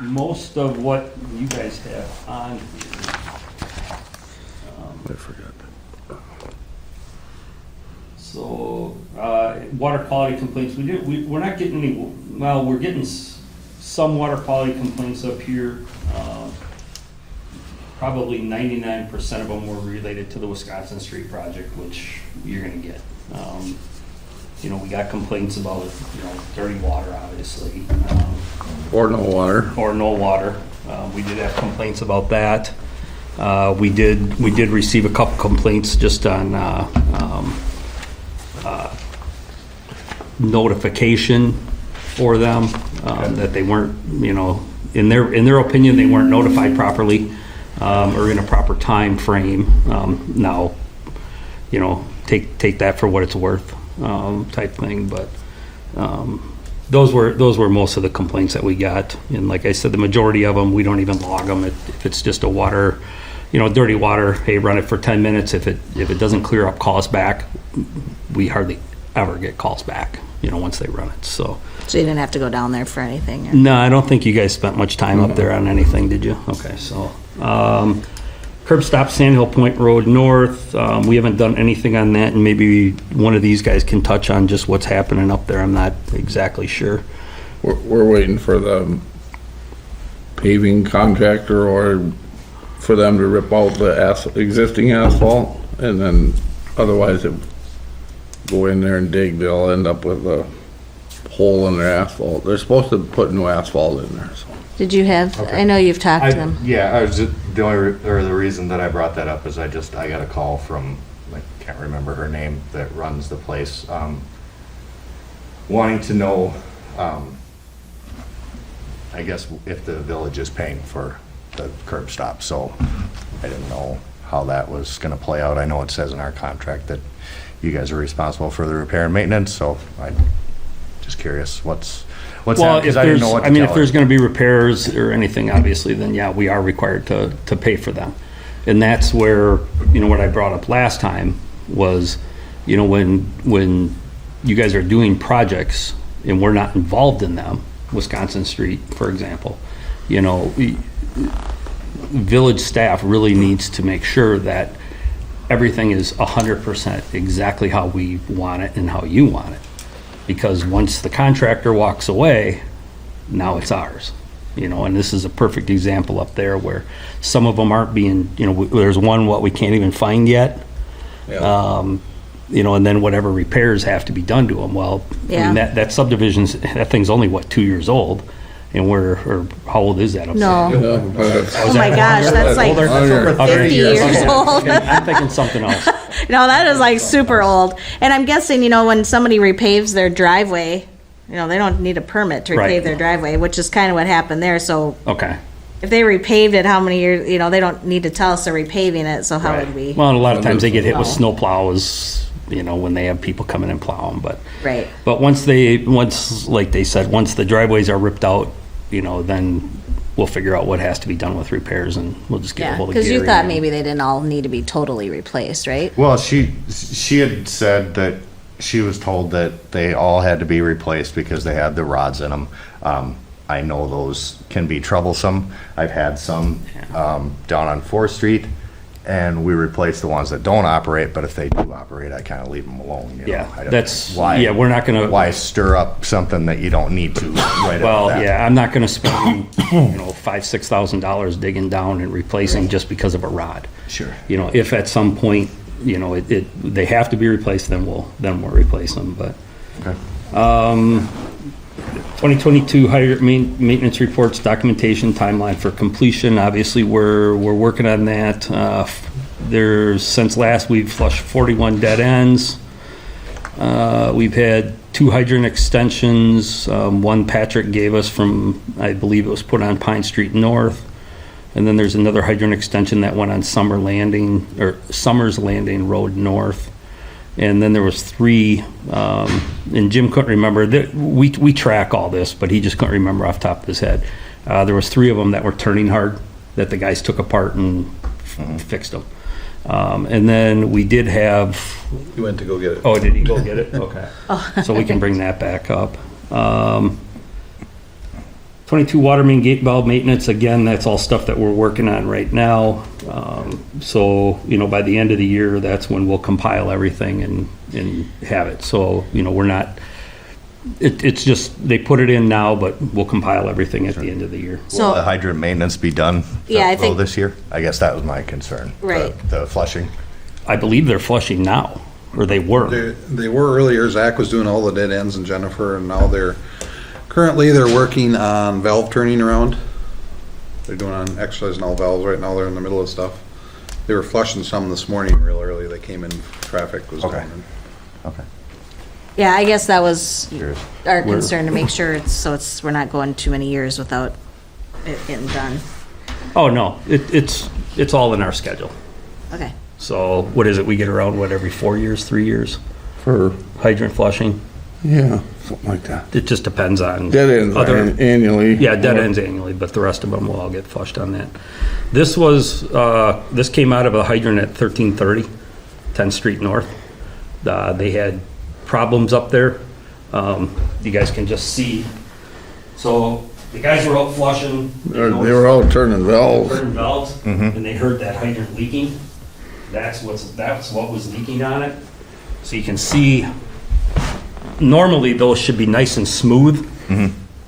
most of what you guys have on here. I forgot. So, water quality complaints, we're not getting any, well, we're getting some water quality complaints up here. Probably 99% of them were related to the Wisconsin Street project, which you're gonna get. We got complaints about, dirty water, obviously. Or no water. Or no water. We did have complaints about that. We did receive a couple complaints just on notification for them, that they weren't, in their opinion, they weren't notified properly, or in a proper time frame. Now, take that for what it's worth, type thing. But those were most of the complaints that we got. And like I said, the majority of them, we don't even log them. If it's just a water, dirty water, hey, run it for 10 minutes. If it doesn't clear up, call us back. We hardly ever get calls back, once they run it. So you didn't have to go down there for anything? Or? No, I don't think you guys spent much time up there on anything, did you? Okay, so curb stop Sand Hill Point Road North. We haven't done anything on that, and maybe one of these guys can touch on just what's happening up there. I'm not exactly sure. We're waiting for the paving contractor or for them to rip out the existing asphalt, and then otherwise it go in there and dig, they'll end up with a hole in their asphalt. They're supposed to put new asphalt in there, so. Did you have, Okay. I know you've talked to them. Yeah, I was just, the reason that I brought that up is I got a call from, I can't remember her name, that runs the place, wanting to know, I guess if the village is paying for the curb stop, so I didn't know how that was gonna play out. I know it says in our contract that you guys are responsible for the repair and maintenance, so I'm just curious what's Well, happening, 'cause I didn't know what to tell if there's her. going to be repairs or anything, obviously, then yeah, we are required to pay for them. And that's where, what I brought up last time was, when you guys are doing projects and we're not involved in them, Wisconsin Street, for example, village staff really needs to make sure that everything is 100% exactly how we want it and how you want it. Because once the contractor walks away, now it's ours. And this is a perfect example up there where some of them aren't being, there's one what we can't even find yet. Yeah. And then whatever repairs have to be done to them. Well, Yeah. that subdivision's, that thing's only 2 years old, and or how old is that up No. there? Oh my gosh, that's like Older? Under 50 years Okay. old. I'm thinking something else. No, that is like super old. And I'm guessing, when somebody repaves their driveway, they don't need a permit to repave Right. their driveway, which is kind of what happened there. So Okay. if they repaved it, how many years, they don't need to tell us they're repaving it, so how Right. would we? Well, and a lot of times they get hit with Oh. snow plows, when they have people coming and plowing, but. Right. But once like they said, once the driveways are ripped out, then we'll figure out what has to be done with repairs, and we'll just get a Yeah, hold of Gary. because you thought and- maybe they didn't all need to be totally replaced, right? Well, she had said that she was told that they all had to be replaced because they had the rods in them. I know those can be troublesome. I've had some down on 4th Street, and we replace the ones that don't operate, but if they do operate, I kind of leave them alone. Yeah, I don't- that's, why. we're not gonna. Why stir up something that you don't need to right Well, at that? yeah, I'm not gonna spend, $5,000-6,000 digging down and replacing just because of a rod. Sure. If at some point, they have to be replaced, then we'll replace them, but. Okay. 2022 maintenance reports, documentation, timeline for completion. Obviously, we're working on that. Since last, we've flushed 41 dead ends. We've had 2 hydrant extensions. One Patrick gave us from, I believe it was put on Pine Street North. And then there's another hydrant extension that went on Summers Landing Road North. And then there was 3, and Jim couldn't remember. We track all this, but he just couldn't remember off the top of his head. There was 3 of them that were turning hard that the guys took apart and fixed them. And then we did have. You went to go get it. Oh, did he go get it? Okay. So we can bring that back up. 22 water main gate valve maintenance, again, that's all stuff that we're working on right now. So, by the end of the year, that's when we'll compile everything and have it. So, we're not, it's just, they put it in now, but we'll compile everything at the end of the year. So- Will the hydrant maintenance be done? Yeah, I think- this year? I guess that was my concern. Right. The flushing. I believe they're flushing now, or they were. They were earlier. Zach was doing all the dead ends and Jennifer, and now they're working on valve turning around. They're doing on exercising all valves right now. They're in the middle of stuff. They were flushing some this morning real early. They came in, traffic was Okay. going in. Okay. Yeah, I guess that was Curious. our concern, to make sure we're not going too many years without it getting done. Oh, no, it's all in our schedule. Okay. So what is it, we get around, every 4 years, 3 years? For, Hydrant flushing? yeah, something like that. It just depends on. Dead ends annually. Yeah, dead ends annually, but the rest of them will all get flushed on that. This came out of a hydrant at 1330, 10th Street North. They had problems up there. You guys can just see. So the guys were out flushing. They were all turning valves. Turning valves, and they heard that hydrant leaking. That's what was leaking on it. So you can see, normally those should be nice and smooth.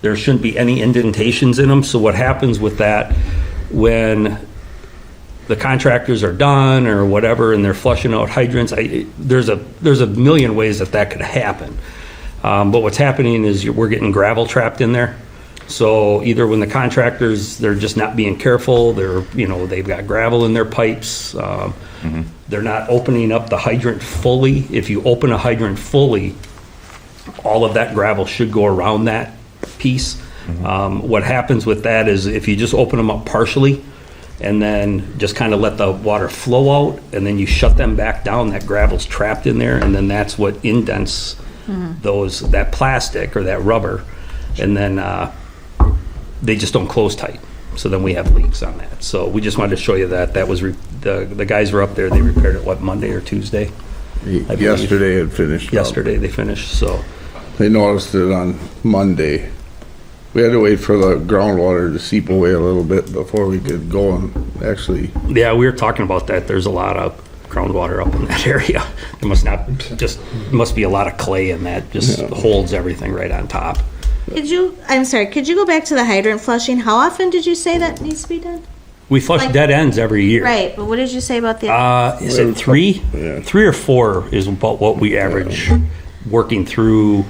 There shouldn't be any indentations in them. So what happens with that, when the contractors are done or whatever and they're flushing out hydrants, there's a million ways that could happen. But what's happening is we're getting gravel trapped in there. So either when the contractors, they're just not being careful, they've got gravel in their pipes, they're not opening up the hydrant fully. If you open a hydrant fully, all of that gravel should go around that piece. What happens with that is if you just open them up partially and then just kind of let the water flow out and then you shut them back down, that gravel's trapped in there, and then that's what indents that plastic or that rubber, and then they just don't close tight. So then we have leaks on that. So we just wanted to show you that was the guys were up there. They repaired it Monday or Tuesday. I believe. Yesterday it finished up. Yesterday they finished. So They noticed it on Monday. We had to wait for the groundwater to seep away a little bit before we could go and actually. yeah, we were talking about that. There's a lot of groundwater up in that area. There must be a lot of clay in that. Just holds everything right on top. Could you go back to the hydrant flushing? How often did you say that needs to be done? We flush dead ends every year. Right, but what did you say about the? Is it 3? Yeah. 3 or 4 is about what we average working through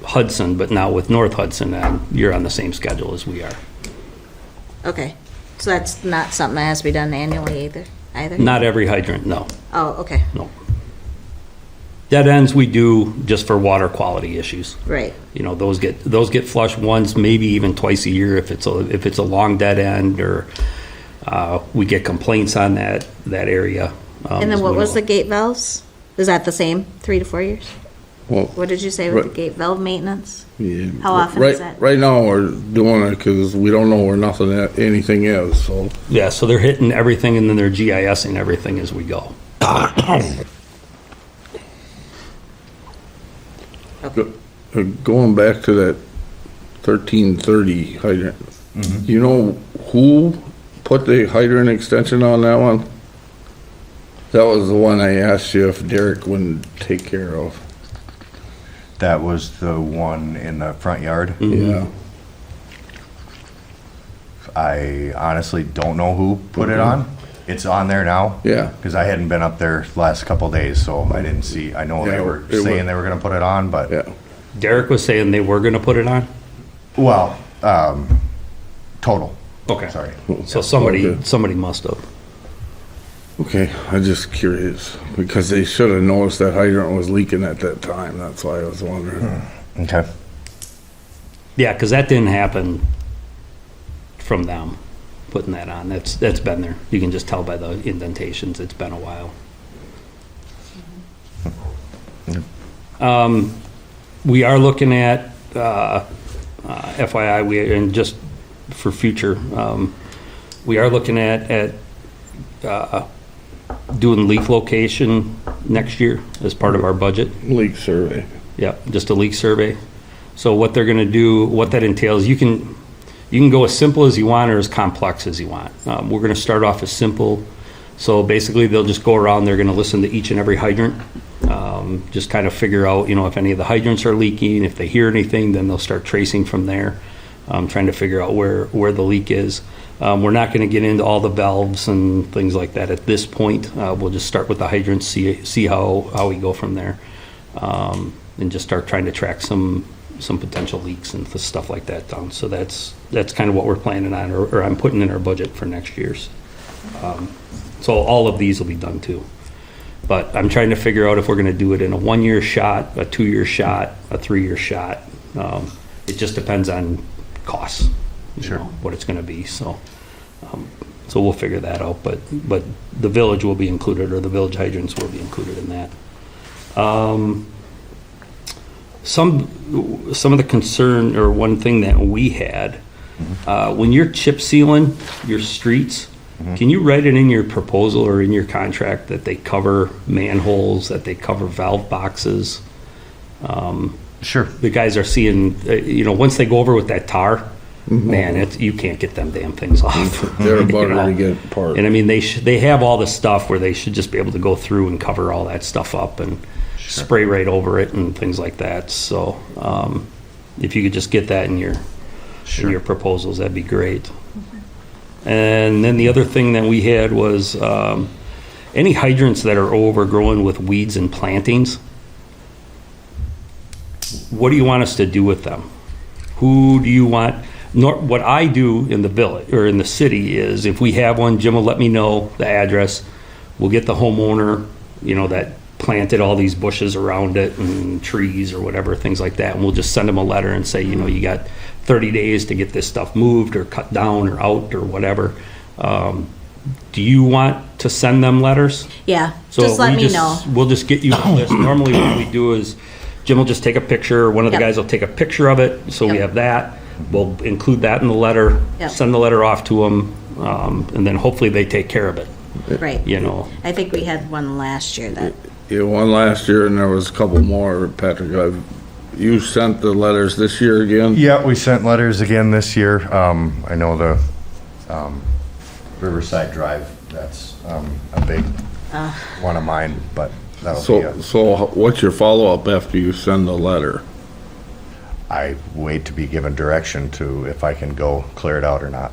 Hudson, but now with North Hudson, you're on the same schedule as we are. Okay, so that's not something that has to be done annually either? Not every hydrant, no. Oh, okay, No. Dead ends we do just for water quality issues. right. Those get flushed once, maybe even twice a year if it's a long dead end, or we get complaints on that area. And then what was the gate valves? Is that the same, 3 to 4 years? Well, What did you say with the gate valve maintenance? yeah. How often is that? Right now, we're doing it because we don't know where anything is, so. Yeah, so they're hitting everything and then they're GISing everything as we go. Going back to that 1330 hydrant, you know who put the hydrant extension on that one? That was the one I asked you if Derek wouldn't take care of. That was the one in the front yard. Yeah. I honestly don't know who put it on. It's on there now. Yeah. Because I hadn't been up there the last couple of days, so I didn't see. I know Yeah, they were it saying was- they were going to put it on, but Yeah. Derek was saying they were gonna put it on? well, total. Okay. Sorry. So Okay. somebody must have. Okay, I'm just curious because they should have noticed that hydrant was leaking at that time. That's why I was wondering. Okay. Yeah, because that didn't happen from them putting that on. That's been there. You can just tell by the indentations. It's been a while. We are looking at, FYI, and just for future, we are looking at doing leak location next year as part of our budget. Leak survey. Yeah, just a leak survey. So what they're gonna do, what that entails, you can You can go as simple as you want or as complex as you want. We're gonna start off as simple. So basically, they'll just go around, they're gonna listen to each and every hydrant. Just kind of figure out, if any of the hydrants are leaking, if they hear anything, then they'll start tracing from there, trying to figure out where the leak is. We're not gonna get into all the valves and things like that at this point. We'll just start with the hydrants, see how we go from there. And just start trying to track some potential leaks and stuff like that down. So that's kind of what we're planning on, or I'm putting in our budget for next year's. So all of these will be done too. But I'm trying to figure out if we're gonna do it in a 1-year shot, a 2-year shot, a 3-year shot. It just depends on costs, what it's gonna be, so we'll figure that out, but the village will be included, or the village hydrants will be included in that. Some of the concern, or one thing that we had, when you're chip sealing your streets, can you write it in your proposal or in your contract that they cover manholes, that they cover valve boxes? Sure. The guys are seeing, once they go over with that tar, man, you can't get them damn things off. They're about to get apart. And I mean, they have all the stuff where they should just be able to go through and cover all that stuff up and spray right over it and things like that. So if you could just get that in your proposals, that'd be great. And then the other thing that we had was any hydrants that are overgrown with weeds and plantings. What do you want us to do with them? Who do you want? What I do in the village or in the city is, if we have one, Jim will let me know the address. We'll get the homeowner, that planted all these bushes around it and trees or whatever, things like that. And we'll just send them a letter and say, you got 30 days to get this stuff moved or cut down or out or whatever. Do you want to send them letters? Yeah, So just let me know. We'll just get you a list. Normally what we do is Jim will just take a picture, or one of the Yep. guys will take a picture of it, so we Yep. have that. We'll include that in the letter, Yep. send the letter off to them, and then hopefully they take care of it, Right. I think we had one last year that, Yeah, one last year, and there was a couple more, Patrick. You sent the letters this year again? Yeah, we sent letters again this year. I know the Riverside Drive, that's a big one of mine, but that'll be So what's your follow-up after you send the letter? I wait to be given direction to if I can go clear it out or not.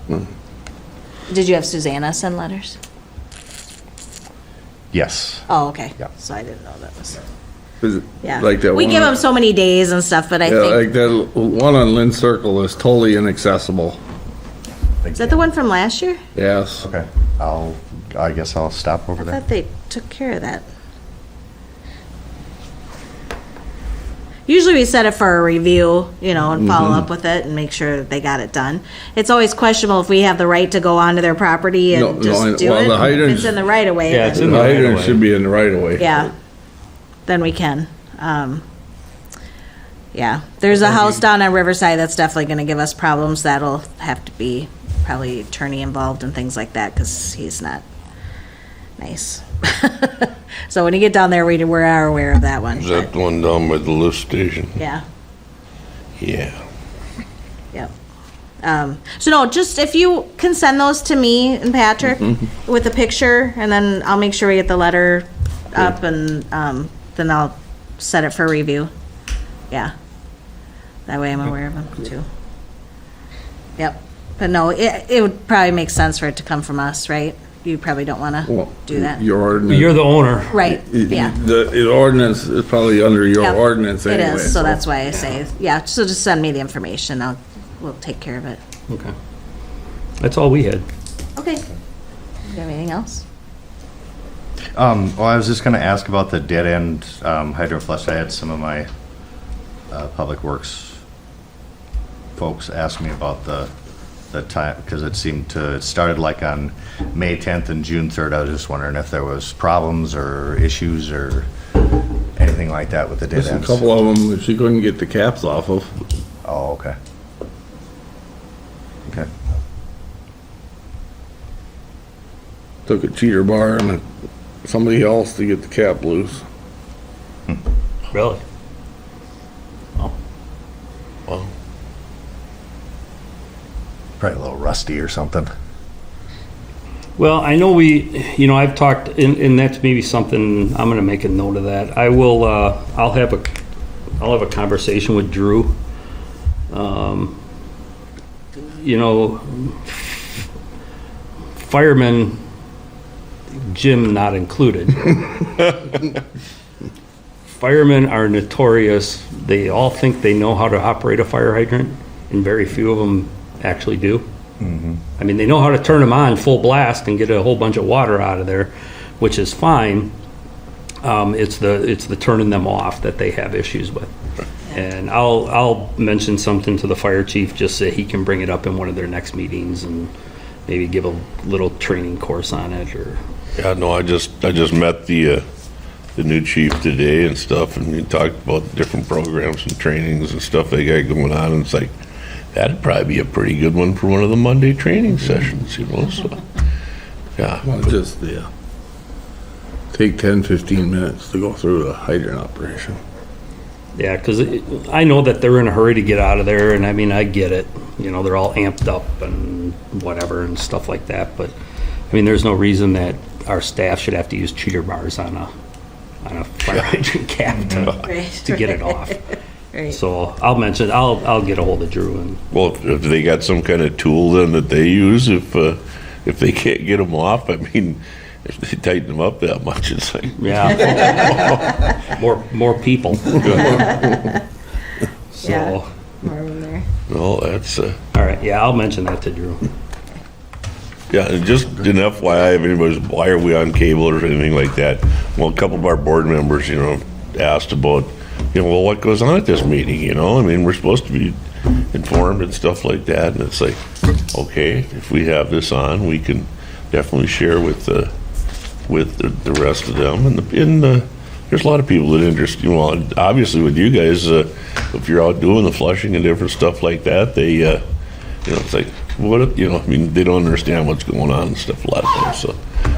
did you have Susanna send letters? Yes. Oh, okay. Yeah. So I didn't know that was, Is it yeah. like that We one give on- them so many days and stuff, but I Yeah, think, like that one on Lynn Circle is totally inaccessible. is that the one from last year? Yes. Okay, I guess I'll stop over I there. thought they took care of that. Usually we set it for a review, and follow up with it and make sure that they got it done. It's always questionable if we have the right to go onto their property No, and no, just do well, it. the If hydrants- it's in the right of way. Yeah, it's then- in The the right of hydrant way. should be in the right of way. Yeah, then we can. Yeah, there's a house down on Riverside that's definitely gonna give us problems. That'll have to be probably attorney involved and things like that, because he's not nice. So when you get down there, we are aware of that one. Is that the one down by the lift station? Yeah, Yeah. yep. So no, just if you can send those to me and Patrick with a picture, and then I'll make sure we get the letter up, and then I'll set it for review. Yeah. That way I'm aware of them too. Yep. But no, it would probably make sense for it to come from us, right? You probably don't want to Well, do that. Your ordinance. You're the owner. Right, yeah. The ordinance is probably under your Yep. ordinance It anyway. is, so that's why I say, yeah, so just send me the information. We'll take care of it. Okay. That's all we had. Okay. You have anything else? Well, I was just gonna ask about the dead end hydrant flush. I had some of my public works folks ask me about the time, because it started like on May 10th and June 3rd. I was just wondering if there was problems or issues or anything like that with the dead There's a ends. couple of them that she couldn't get the caps off of. Oh, okay. Okay. Took a cheater bar and somebody else to get the cap loose. Really? Well, Probably a little rusty or something. Well, I know I've talked, and that's maybe something, I'm gonna make a note of that. I'll have a conversation with Drew. Firemen, Jim not included. Firemen are notorious. They all think they know how to operate a fire hydrant, and very few of them actually do. I mean, they know how to turn them on full blast and get a whole bunch of water out of there, which is fine. It's the turning them off that they have issues with. And I'll mention something to the fire chief just so he can bring it up in one of their next meetings and maybe give a little training course on it or. Yeah, no, I just met the new chief today and stuff, and we talked about different programs and trainings and stuff they got going on, and it's like, that'd probably be a pretty good one for one of the Monday training sessions, so, yeah. Well, just, take 10, 15 minutes to go through the hydrant operation. Yeah, because I know that they're in a hurry to get out of there, and I mean, I get it. They're all amped up and whatever and stuff like that, but, I mean, there's no reason that our staff should have to use cheater bars on a fire hydrant cap to get it off. Right. So I'll get a hold of Drew and. Well, if they got some kind of tool then that they use, if they can't get them off, I mean, if they tighten them up that much, it's like. Yeah. more people. So. Yeah. More of them there. No, that's, All right, yeah, I'll mention that to Drew. yeah, and just an FYI, if anybody's, why are we on cable or anything like that? Well, a couple of our board members, asked about, well, what goes on at this meeting, I mean, we're supposed to be informed and stuff like that, and it's like, okay, if we have this on, we can definitely share with the rest of them, and there's a lot of people that interest, obviously with you guys, if you're out doing the flushing and different stuff like that, they, it's like, what, I mean, they don't understand what's going on and stuff a lot of times, so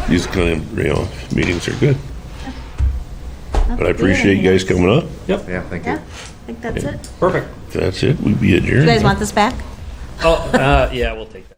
these kind of, meetings are good. But I appreciate you guys coming up. Yep. Yeah, thank Yeah, you. I think that's it. Perfect. That's it. We'd be adjourned. You guys want this back? Oh, yeah, we'll take that.